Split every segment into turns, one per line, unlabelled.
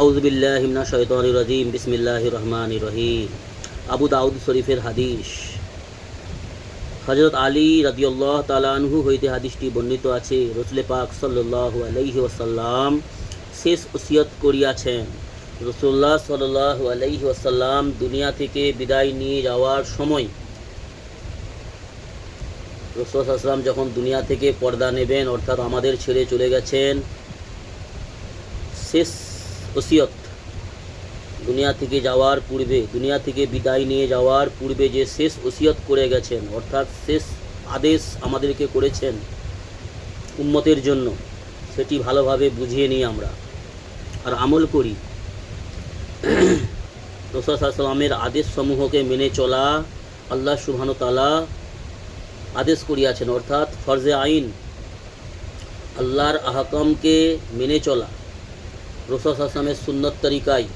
আউযু বিল্লাহি মিনাশ শাইতানির রাজিম। বিসমিল্লাহির রহমানির রহিম। আবু দাউদ শরীফের হাদিস। হযরত আলী রাদিয়াল্লাহু তাআলা আনহু হইতে হাদিসটি বর্ণিত আছে, রাসূল পাক সাল্লাল্লাহু আলাইহি ওয়াসাল্লাম শেষ ওসিয়ত করিয়াছেন। রাসূলুল্লাহ সাল্লাল্লাহু আলাইহি ওয়াসাল্লাম দুনিয়া থেকে বিদায় নিয়ে যাওয়ার সময়, রাসূল সাল্লাল্লাহু আলাইহি ওয়াসাল্লাম যখন দুনিয়া থেকে পর্দা নেবেন, অর্থাৎ আমাদের ছেড়ে চলে গেছেন, শেষ ওসিয়ত দুনিয়া থেকে যাওয়ার পূর্বে, দুনিয়া থেকে বিদায় নিয়ে যাওয়ার পূর্বে যে শেষ ওসিয়ত করে গেছেন, অর্থাৎ শেষ আদেশ আমাদেরকে করেছেন উম্মতের জন্য, সেটি ভালোভাবে বুঝিয়ে নিই আমরা আর আমল করি। রাসূল সাল্লাল্লাহু আলাইহি ওয়াসাল্লামের আদেশ সমূহকে মেনে চলা আল্লাহ সুবহানাহু ওয়া তাআলা আদেশ করিয়াছেন, অর্থাৎ ফরজে আইন, আল্লাহর আহকামকে মেনে চলা। রাসূল সাল্লাল্লাহু আলাইহি ওয়াসাল্লামের সুন্নত তরিকায়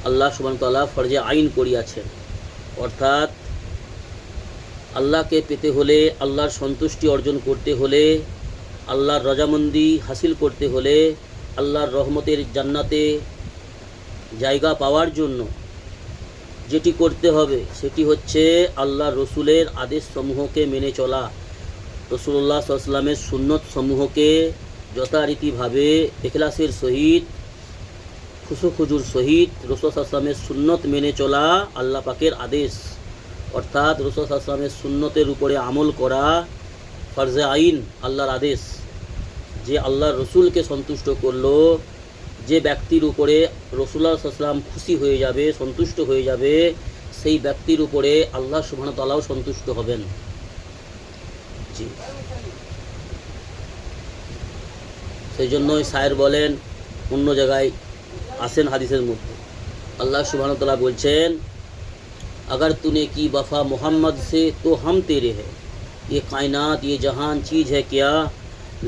আল্লাহ সুবহানাহু ওয়া তাআলা ফরজে আইন করিয়াছেন, অর্থাৎ আল্লাহকে পেতে হলে, আল্লাহর সন্তুষ্টি অর্জন করতে হলে, আল্লাহর রজামন্দি হাসিল করতে হলে, আল্লাহর রহমতের জান্নাতে জায়গা পাওয়ার জন্য যেটি করতে হবে সেটি হচ্ছে আল্লাহর রসুলের আদেশ সমূহকে মেনে চলা। রাসূলুল্লাহ সাল্লাল্লাহু আলাইহি ওয়াসাল্লামের সুন্নত সমূহকে যথারীতিভাবে ইখলাসের সহিত, খুশুখুজুর সহিত রাসূল সাল্লাল্লাহু আলাইহি ওয়াসাল্লামের সুন্নত মেনে চলা আল্লাহ পাকের আদেশ, অর্থাৎ রাসূল সাল্লাল্লাহু আলাইহি ওয়াসাল্লামের সুন্নতের উপরে আমল করা ফরজে আইন, আল্লাহর আদেশ। যে আল্লাহর রসুলকে সন্তুষ্ট করলো, যে ব্যক্তির উপরে রাসূলুল্লাহ সাল্লাল্লাহু আলাইহি ওয়াসাল্লাম খুশি হয়ে যাবে, সন্তুষ্ট হয়ে যাবে, সেই ব্যক্তির উপরে আল্লাহ সুবহানাহু ওয়া তাআলাও সন্তুষ্ট হবেন। জি, সেই জন্যই শায়ের বলেন, অন্য জায়গায় আসেন হাদিসের মধ্যে, আল্লাহ সুবহানাহু ওয়া তাআলা বলছেন, अगर तूने की वफ़ा मोहम्मद से तो हम तेरे हैं, ये कायनात ये जहान चीज़ है क्या,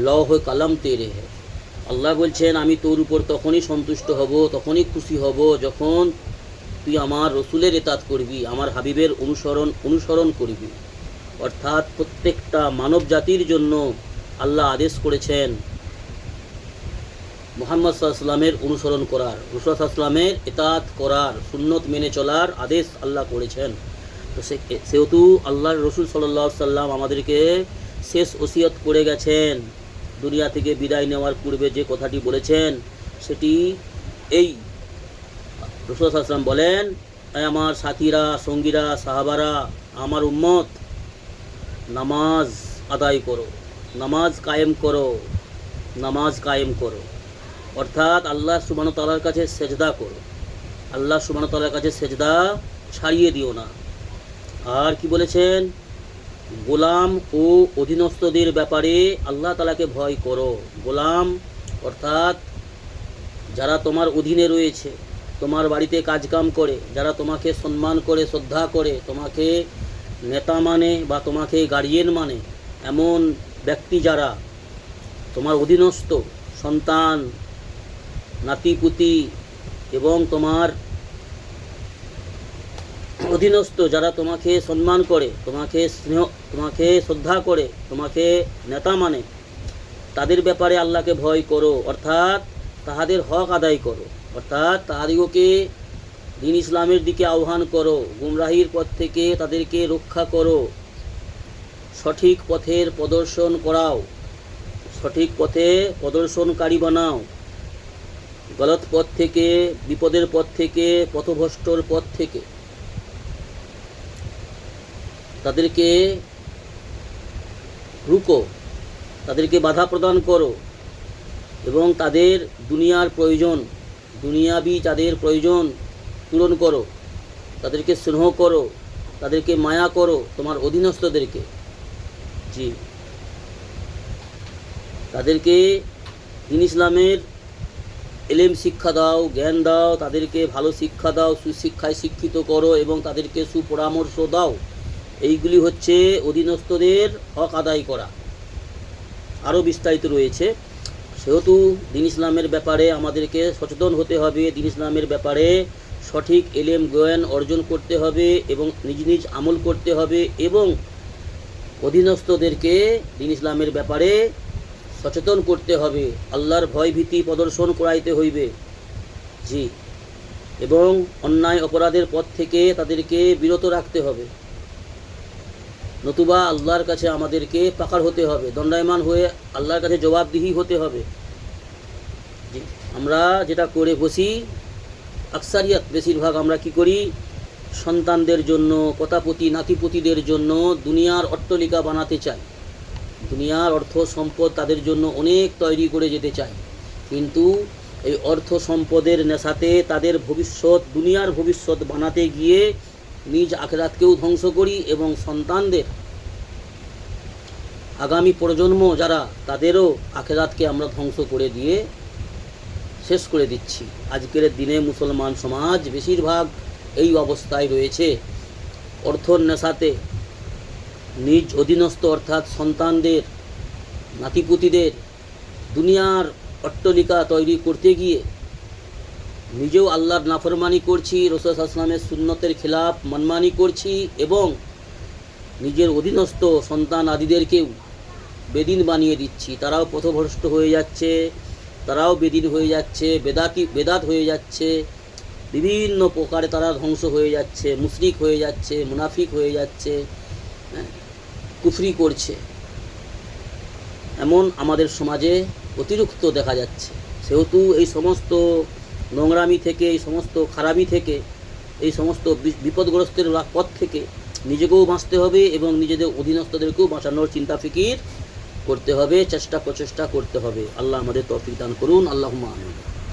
लौह कलम तेरे है। আল্লাহ বলছেন, আমি তোর উপর তখনই সন্তুষ্ট হব, তখনই খুশি হব যখন তুই আমার রসুলের ইতাত করবি, আমার হাবিবের অনুসরণ করবি। অর্থাৎ প্রত্যেকটা মানব জাতির জন্য আল্লাহ আদেশ করেছেন মুহাম্মদ সাল্লাল্লাহু আলাইহি ওয়াসাল্লামের অনুসরণ করার, রাসূল সাল্লাল্লাহু আলাইহি ওয়াসাল্লামের ইতাত করার, সুন্নত মেনে চলার আদেশ আল্লাহ করেছেন। তো সেহেতু আল্লাহর রসুল সাল্লাল্লাহু আলাইহি ওয়াসাল্লাম আমাদেরকে শেষ ওসিয়ত করে গেছেন, দুনিয়া থেকে বিদায় নেওয়ার পূর্বে যে কথাটি বলেছেন সেটি এই। রাসূল সাল্লাল্লাহু আলাইহি ওয়াসাল্লাম বলেন, আমার সাথীরা, সঙ্গীরা, সাহাবারা, আমার উম্মত, নামাজ আদায় করো, নামাজ কায়েম করো, নামাজ কায়েম করো, অর্থাৎ আল্লাহ সুবহানাহু ওয়া তাআলার কাছে সেজদা করো, আল্লাহ সুবহানাহু ওয়া তাআলার কাছে সেজদা ছাড়িয়ে দিও না। আর কি বলেছেন, গোলাম ও অধীনস্থদের ব্যাপারে আল্লাহ তাআলাকে ভয় করো। গোলাম অর্থাৎ যারা তোমার অধীনে রয়েছে, তোমার বাড়িতে কাজকাম করে, যারা তোমাকে সম্মান করে, শ্রদ্ধা করে, তোমাকে নেতা মানে বা তোমাকে গার্ডিয়ান মানে, এমন ব্যক্তি যারা তোমার অধীনস্থ, সন্তান, নাতিপুতি এবং তোমার অধীনস্থ যারা তোমাকে সম্মান করে, তোমাকে স্নেহ, তোমাকে শ্রদ্ধা করে, তোমাকে নেতা মানে, তাদের ব্যাপারে আল্লাহকে ভয় করো, অর্থাৎ তাহাদের হক আদায় করো, অর্থাৎ তাহাদিগকে দ্বীন ইসলামের দিকে আহ্বান করো, গুমরাহির পথ থেকে তাদেরকে রক্ষা করো, সঠিক পথের প্রদর্শন করাও, সঠিক পথে প্রদর্শনকারী বানাও, গলত পথ থেকে, বিপদের পথ থেকে, পথভ্রষ্টর পথ থেকে তাদেরকে রুকো, তাদেরকে বাধা প্রদান করো এবং তাদের দুনিয়ার প্রয়োজন, দুনিয়াবি যাদের প্রয়োজন পূরণ করো, তাদেরকে স্নেহ করো, তাদেরকে মায়া করো, তোমার অধীনস্থদেরকে। জি, তাদেরকে দ্বীন ইসলামের এলেম শিক্ষা দাও, জ্ঞান দাও, তাদেরকে ভালো শিক্ষা দাও, সুশিক্ষায় শিক্ষিত করো এবং তাদেরকে সুপরামর্শ দাও। এইগুলি হচ্ছে অধীনস্থদের হক আদায় করা। আরও বিস্তারিত রয়েছে। সেহেতু দ্বীন ইসলামের ব্যাপারে আমাদেরকে সচেতন হতে হবে, দ্বীন ইসলামের ব্যাপারে সঠিক এলেম জ্ঞান অর্জন করতে হবে এবং নিজ নিজ আমল করতে হবে এবং অধীনস্থদেরকে দ্বীন ইসলামের ব্যাপারে সচেতন করতে হবে, আল্লাহর ভয় ভীতি প্রদর্শন করাইতে হইবে জি, এবং অন্যায় অপরাধের পথ থেকে তাদেরকে বিরত রাখতে হবে, নতুবা আল্লাহর কাছে আমাদেরকে পাকার হতে হবে, দণ্ডায়মান হয়ে আল্লাহর কাছে জবাবদিহি হতে হবে। জি, আমরা যেটা করে বসি, আকসারিয়াত বেশিরভাগ আমরা কি করি, সন্তানদের জন্য, পতাপতি নাতিপতিদের জন্য দুনিয়ার অট্টালিকা বানাতে চাই, দুনিয়ার অর্থ সম্পদ তাদের জন্য অনেক তৈরি করে যেতে চাই, কিন্তু এই অর্থ সম্পদের নেশাতে তাদের ভবিষ্যৎ, দুনিয়ার ভবিষ্যৎ বানাতে গিয়ে নিজ আখিরাতকেও ধ্বংস করি এবং সন্তানদের, আগামী প্রজন্ম যারা, তাদেরও আখিরাতকে আমরা ধ্বংস করে দিয়ে শেষ করে দিচ্ছি। আজকের দিনে মুসলমান সমাজ বেশিরভাগ এই অবস্থায় রয়েছে, অর্থর নেশাতে নিজ অধীনস্থ অর্থাৎ সন্তানদের, নাতিপুতিদের দুনিয়ার অট্টালিকা তৈরি করতে গিয়ে নিজেও আল্লাহর নাফরমানি করছি, রাসূল সাল্লাল্লাহু আলাইহি ওয়াসাল্লামের সুন্নতের খেলাফ মানমানি করছি এবং নিজের অধীনস্থ সন্তান আদিদেরকেও বেদিন বানিয়ে দিচ্ছি। তারাও পথভ্রষ্ট হয়ে যাচ্ছে, তারাও বেদিন হয়ে যাচ্ছে, বেদাত হয়ে যাচ্ছে, বিভিন্ন প্রকারে তারা ধ্বংস হয়ে যাচ্ছে, মুশরিক হয়ে যাচ্ছে, মুনাফিক হয়ে যাচ্ছে, কুফরি করছে। এমন আমাদের সমাজে অতিরিক্ত দেখা যাচ্ছে। সেহেতু এই সমস্ত নোংরামি থেকে, এই সমস্ত খারাপি থেকে, এই সমস্ত বিপদগ্রস্তের পথ থেকে নিজেকেও বাঁচতে হবে এবং নিজেদের অধীনস্থদেরকেও বাঁচানোর চিন্তা ফিকির করতে হবে, চেষ্টা প্রচেষ্টা করতে হবে। আল্লাহ আমাদের তৌফিক দান করুন। আল্লাহুম্মা আমিন।